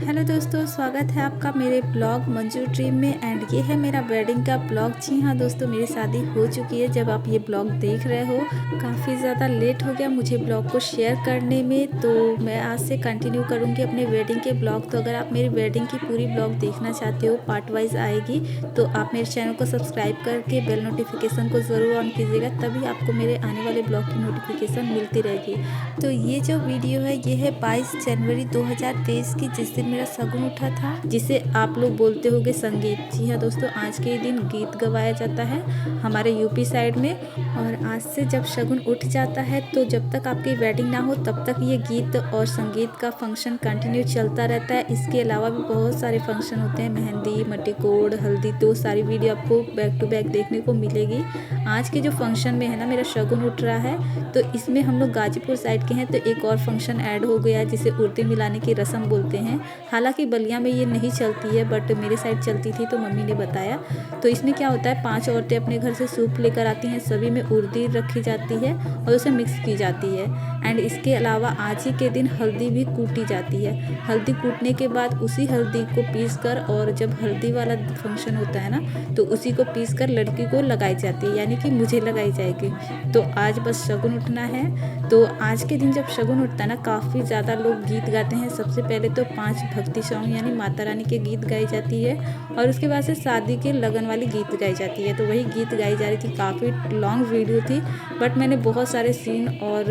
Hello दोस्तों, स्वागत है आपका मेरे ब्लॉग मंजू ड्रीम में। एंड ये है मेरा वेडिंग का ब्लॉग। जी हाँ दोस्तों, मेरी शादी हो चुकी है जब आप ये ब्लॉग देख रहे हो। काफ़ी ज़्यादा लेट हो गया मुझे ब्लॉग को शेयर करने में, तो मैं आज से कंटिन्यू करूँगी अपने वेडिंग के ब्लॉग। तो अगर आप मेरी वेडिंग की पूरी ब्लॉग देखना चाहते हो, पार्ट वाइज आएगी, तो आप मेरे चैनल को सब्सक्राइब करके बेल नोटिफिकेशन को ज़रूर ऑन कीजिएगा, तभी आपको मेरे आने वाले ब्लॉग की नोटिफिकेशन मिलती रहेगी। तो ये जो वीडियो है ये है 22 जनवरी 2023 की, जिस दिन मेरा शगुन उठा था, जिसे आप लोग बोलते होगे संगीत। जी हाँ दोस्तों, आज के दिन गीत गवाया जाता है हमारे यूपी साइड में। और आज से जब शगुन उठ जाता है तो जब तक आपकी वेडिंग ना हो तब तक ये गीत और संगीत का फंक्शन कंटिन्यू चलता रहता है। इसके अलावा भी बहुत सारे फंक्शन होते हैं, मेहंदी, मटकोड़, हल्दी, तो सारी वीडियो आपको बैक टू बैक देखने को मिलेगी। आज के जो फंक्शन में है ना, मेरा शगुन उठ रहा है, तो इसमें हम लोग गाजीपुर साइड के हैं, तो एक और फंक्शन ऐड हो गया है जिसे उर्दी मिलाने की रस्म बोलते हैं। हालांकि बलिया में ये नहीं चलती है, बट मेरे साइड चलती थी तो मम्मी ने बताया। तो इसमें क्या होता है, 5 औरतें अपने घर से सूप लेकर आती हैं, सभी में उर्दी रखी जाती है और उसे मिक्स की जाती है। एंड इसके अलावा आज ही के दिन हल्दी भी कूटी जाती है। हल्दी कूटने के बाद उसी हल्दी को पीस कर, और जब हल्दी वाला फंक्शन होता है ना, तो उसी को पीस कर लड़की को लगाई जाती है, यानी कि मुझे लगाई जाएगी। तो आज बस शगुन उठना है। तो आज के दिन जब शगुन उठता है ना, काफ़ी ज़्यादा लोग गीत गाते हैं। सबसे पहले तो 5 भक्ति सॉन्ग यानी माता रानी के गीत गाई जाती है, और उसके बाद से शादी के लगन वाली गीत गाई जाती है। तो वही गीत गाई जा रही थी। काफ़ी लॉन्ग वीडियो थी, बट मैंने बहुत सारे सीन और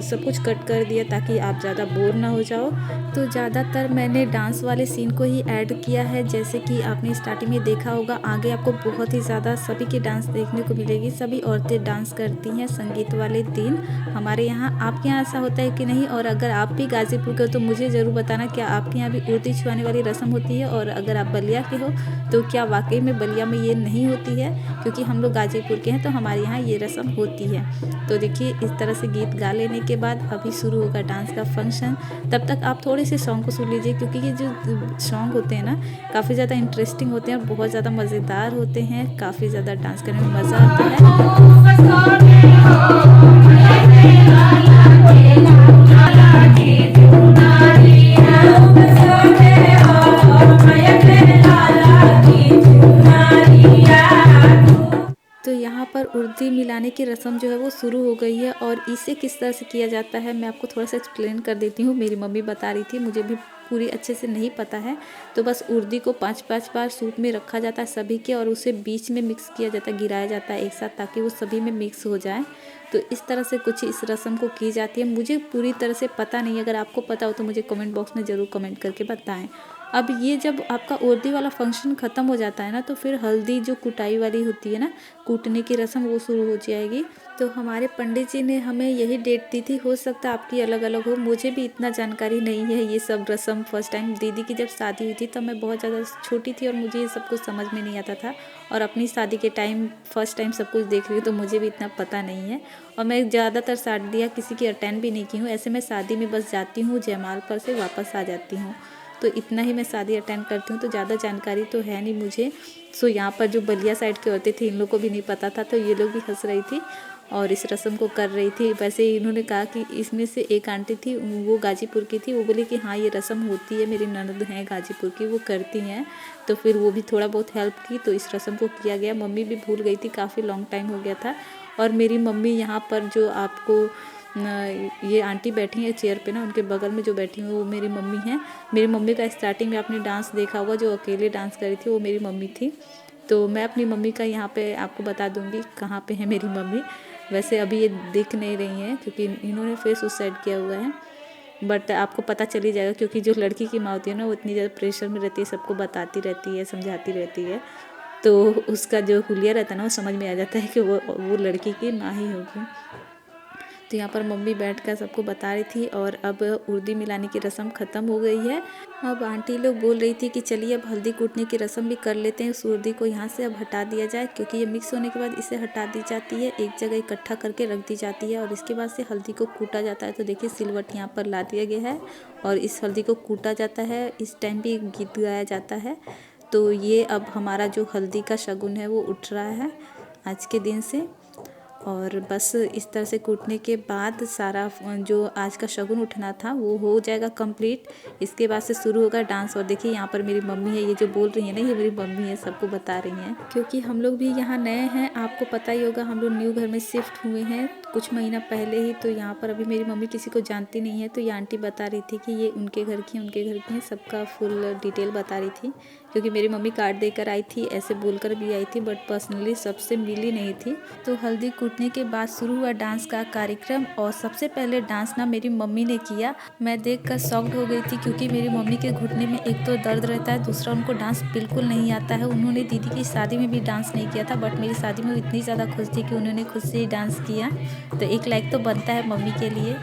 सब कुछ कट कर दिया ताकि आप ज़्यादा बोर ना हो जाओ। तो ज़्यादातर मैंने डांस वाले सीन को ही ऐड किया है, जैसे कि आपने स्टार्टिंग में देखा होगा। आगे आपको बहुत ही ज़्यादा सभी की डांस देखने को मिलेगी। सभी औरतें डांस करती हैं संगीत वाले दिन हमारे यहाँ। आपके यहाँ ऐसा होता है कि नहीं? और अगर आप भी गाजीपुर के हो तो मुझे ज़रूर बताना, क्या आपके यहाँ भी उर्दी छुआने वाली रस्म होती है? और अगर आप बलिया के हो तो क्या वाकई में बलिया में ये नहीं होती है? क्योंकि हम लोग गाजीपुर के हैं तो हमारे यहाँ ये रस्म होती है। तो देखिए, इस तरह से गीत गा लेने के बाद अभी शुरू होगा डांस का फंक्शन। तब तक आप थोड़े से सॉन्ग को सुन लीजिए, क्योंकि ये जो सॉन्ग होते हैं ना, काफ़ी ज़्यादा इंटरेस्टिंग होते हैं और बहुत ज़्यादा मज़ेदार होते हैं। काफ़ी ज़्यादा डांस करने में मज़ा आता है। तो यहाँ पर उर्दी मिलाने की रस्म जो है वो शुरू हो गई है, और इसे किस तरह से किया जाता है मैं आपको थोड़ा सा एक्सप्लेन कर देती हूँ। मेरी मम्मी बता रही थी, मुझे भी पूरी अच्छे से नहीं पता है। तो बस उर्दी को 5-5 बार सूप में रखा जाता है सभी के, और उसे बीच में मिक्स किया जाता है, गिराया जाता है एक साथ, ताकि वो सभी में मिक्स हो जाए। तो इस तरह से कुछ इस रस्म को की जाती है। मुझे पूरी तरह से पता नहीं, अगर आपको पता हो तो मुझे कमेंट बॉक्स में ज़रूर कमेंट करके बताएं। अब ये जब आपका उर्दी वाला फंक्शन ख़त्म हो जाता है ना, तो फिर हल्दी जो कुटाई वाली होती है ना, कूटने की रस्म, वो शुरू हो जाएगी। तो हमारे पंडित जी ने हमें यही डेट दी थी, हो सकता है आपकी अलग अलग हो, मुझे भी इतना जानकारी नहीं है ये सब रस्म। फर्स्ट टाइम दीदी की जब शादी हुई थी तब मैं बहुत ज़्यादा छोटी थी और मुझे ये सब कुछ समझ में नहीं आता था, और अपनी शादी के टाइम फर्स्ट टाइम सब कुछ देख रही हूँ तो मुझे भी इतना पता नहीं है। और मैं ज़्यादातर शादियाँ किसी की अटेंड भी नहीं की हूँ। ऐसे मैं शादी में बस जाती हूँ, जयमाल पर से वापस आ जाती हूँ। तो इतना ही मैं शादी अटेंड करती हूँ, तो ज़्यादा जानकारी तो है नहीं मुझे। सो यहाँ पर जो बलिया साइड के होते थे, इन लोग को भी नहीं पता था, तो ये लोग भी हंस रही थी और इस रस्म को कर रही थी। वैसे इन्होंने कहा कि इसमें से एक आंटी थी, वो गाजीपुर की थी, वो बोली कि हाँ ये रस्म होती है, मेरी ननद हैं गाजीपुर की, वो करती हैं। तो फिर वो भी थोड़ा बहुत हेल्प की, तो इस रस्म को किया गया। मम्मी भी भूल गई थी, काफ़ी लॉन्ग टाइम हो गया था। और मेरी मम्मी यहाँ पर जो आपको ये आंटी बैठी है चेयर पे ना, उनके बगल में जो बैठी हुई वो मेरी मम्मी हैं। मेरी मम्मी का स्टार्टिंग में आपने डांस देखा होगा, जो अकेले डांस करी थी वो मेरी मम्मी थी। तो मैं अपनी मम्मी का यहाँ पे आपको बता दूंगी कहाँ पे है मेरी मम्मी। वैसे अभी ये दिख नहीं रही हैं क्योंकि इन्होंने फेस उस साइड किया हुआ है, बट आपको पता चल ही जाएगा, क्योंकि जो लड़की की माँ होती है ना, वो इतनी ज़्यादा प्रेशर में रहती है, सबको बताती रहती है, समझाती रहती है। तो उसका जो हुलिया रहता है ना, वो समझ में आ जाता है कि वो लड़की की माँ ही होगी। तो यहाँ पर मम्मी बैठकर सबको बता रही थी, और अब उर्दी मिलाने की रस्म ख़त्म हो गई है। अब आंटी लोग बोल रही थी कि चलिए अब हल्दी कूटने की रस्म भी कर लेते हैं। उस उर्दी को यहाँ से अब हटा दिया जाए, क्योंकि ये मिक्स होने के बाद इसे हटा दी जाती है, एक जगह इकट्ठा करके रख दी जाती है, और इसके बाद से हल्दी को कूटा जाता है। तो देखिए सिलवट यहाँ पर ला दिया गया है और इस हल्दी को कूटा जाता है। इस टाइम भी गीत गाया जाता है। तो ये अब हमारा जो हल्दी का शगुन है वो उठ रहा है आज के दिन से। और बस इस तरह से कूटने के बाद सारा जो आज का शगुन उठना था वो हो जाएगा कंप्लीट। इसके बाद से शुरू होगा डांस। और देखिए यहाँ पर मेरी मम्मी है, ये जो बोल रही है ना ये मेरी मम्मी है, सबको बता रही हैं क्योंकि हम लोग भी यहाँ नए हैं। आपको पता ही होगा हम लोग न्यू घर में शिफ्ट हुए हैं कुछ महीना पहले ही। तो यहाँ पर अभी मेरी मम्मी किसी को जानती नहीं है, तो ये आंटी बता रही थी कि ये उनके घर की हैं, सबका फुल डिटेल बता रही थी। क्योंकि मेरी मम्मी कार्ड देकर आई थी, ऐसे बोलकर भी आई थी, बट पर्सनली सबसे मिली नहीं थी। तो हल्दी कूटने के बाद शुरू हुआ डांस का कार्यक्रम। और सबसे पहले डांस ना मेरी मम्मी ने किया। मैं देखकर शॉक्ड हो गई थी क्योंकि मेरी मम्मी के घुटने में एक तो दर्द रहता है, दूसरा उनको डांस बिल्कुल नहीं आता है। उन्होंने दीदी की शादी में भी डांस नहीं किया था, बट मेरी शादी में वो इतनी ज़्यादा खुश थी कि उन्होंने खुद से ही डांस किया। तो एक लाइक तो बनता है मम्मी के लिए।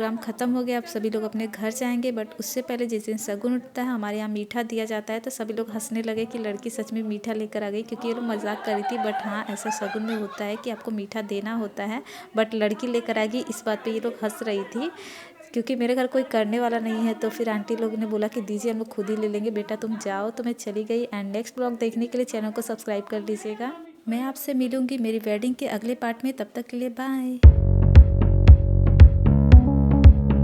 प्रोग्राम ख़त्म हो गया, अब सभी लोग अपने घर जाएंगे। बट उससे पहले जिस दिन शगुन उठता है हमारे यहाँ मीठा दिया जाता है, तो सभी लोग हंसने लगे कि लड़की सच में मीठा लेकर आ गई, क्योंकि ये लोग मजाक कर रही थी। बट हाँ, ऐसा शगुन में होता है कि आपको मीठा देना होता है, बट लड़की लेकर आ गई, इस बात पर ये लोग हंस रही थी। क्योंकि मेरे घर कोई करने वाला नहीं है, तो फिर आंटी लोग ने बोला कि दीजिए हम लोग खुद ही ले लेंगे, बेटा तुम जाओ। तो मैं चली गई। एंड नेक्स्ट ब्लॉग देखने के लिए चैनल को सब्सक्राइब कर लीजिएगा। मैं आपसे मिलूंगी मेरी वेडिंग के अगले पार्ट में, तब तक के लिए बाय।